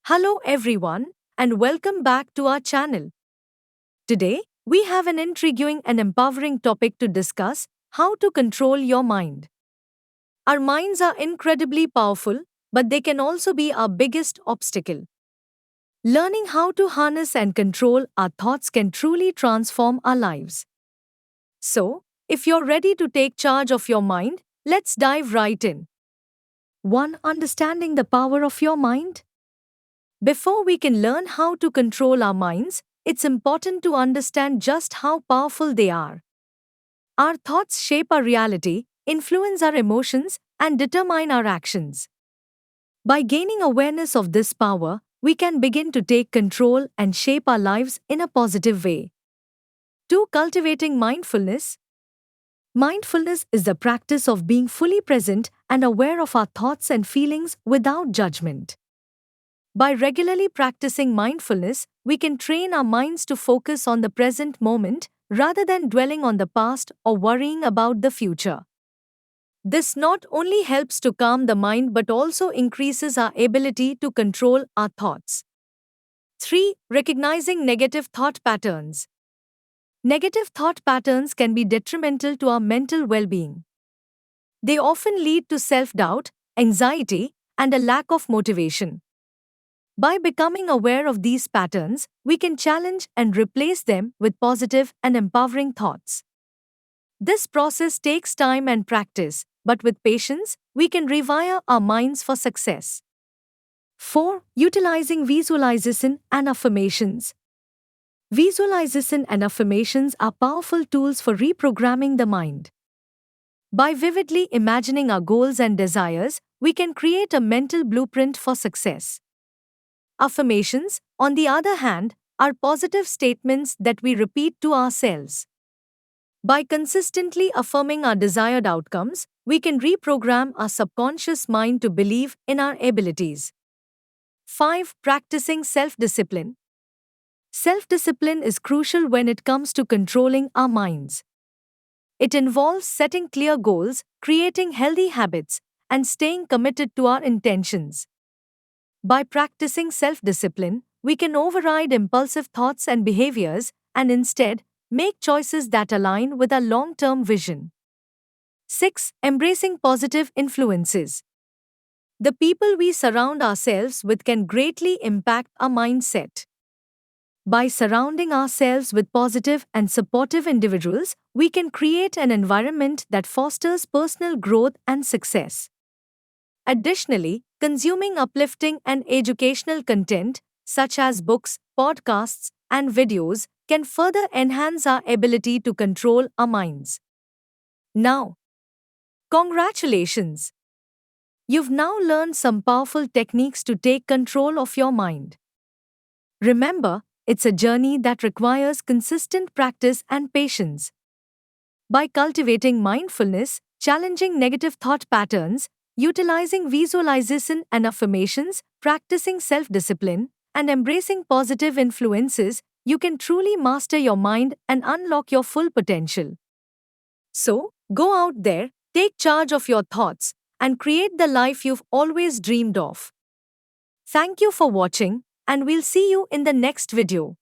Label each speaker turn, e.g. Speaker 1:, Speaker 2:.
Speaker 1: Hello everyone, and welcome back to our channel. Today, we have an intriguing and empowering topic to discuss: how to control your mind. Our minds are incredibly powerful, but they can also be our biggest obstacle. Learning how to harness and control our thoughts can truly transform our lives. So, if you're ready to take charge of your mind, let's dive right in. 1. Understanding the power of your mind. Before we can learn how to control our minds, it's important to understand just how powerful they are. Our thoughts shape our reality, influence our emotions, and determine our actions. By gaining awareness of this power, we can begin to take control and shape our lives in a positive way. 2. Cultivating mindfulness. Mindfulness is the practice of being fully present and aware of our thoughts and feelings without judgment. By regularly practicing mindfulness, we can train our minds to focus on the present moment rather than dwelling on the past or worrying about the future. This not only helps to calm the mind but also increases our ability to control our thoughts. 3. Recognizing negative thought patterns. Negative thought patterns can be detrimental to our mental well-being. They often lead to self-doubt, anxiety, and a lack of motivation. By becoming aware of these patterns, we can challenge and replace them with positive and empowering thoughts. This process takes time and practice, but with patience, we can rewire our minds for success. 4. Utilizing visualization and affirmations. Visualization and affirmations are powerful tools for reprogramming the mind. By vividly imagining our goals and desires, we can create a mental blueprint for success. Affirmations, on the other hand, are positive statements that we repeat to ourselves. By consistently affirming our desired outcomes, we can reprogram our subconscious mind to believe in our abilities. 5. Practicing self-discipline. Self-discipline is crucial when it comes to controlling our minds. It involves setting clear goals, creating healthy habits, and staying committed to our intentions. By practicing self-discipline, we can override impulsive thoughts and behaviors and instead make choices that align with our long-term vision. 6. Embracing positive influences. The people we surround ourselves with can greatly impact our mindset. By surrounding ourselves with positive and supportive individuals, we can create an environment that fosters personal growth and success. Additionally, consuming uplifting and educational content, such as books, podcasts, and videos, can further enhance our ability to control our minds. Now, congratulations! You've now learned some powerful techniques to take control of your mind. Remember, it's a journey that requires consistent practice and patience. By cultivating mindfulness, challenging negative thought patterns, utilizing visualization and affirmations, practicing self-discipline, and embracing positive influences, you can truly master your mind and unlock your full potential. So, go out there, take charge of your thoughts, and create the life you've always dreamed of. Thank you for watching, and we'll see you in the next video.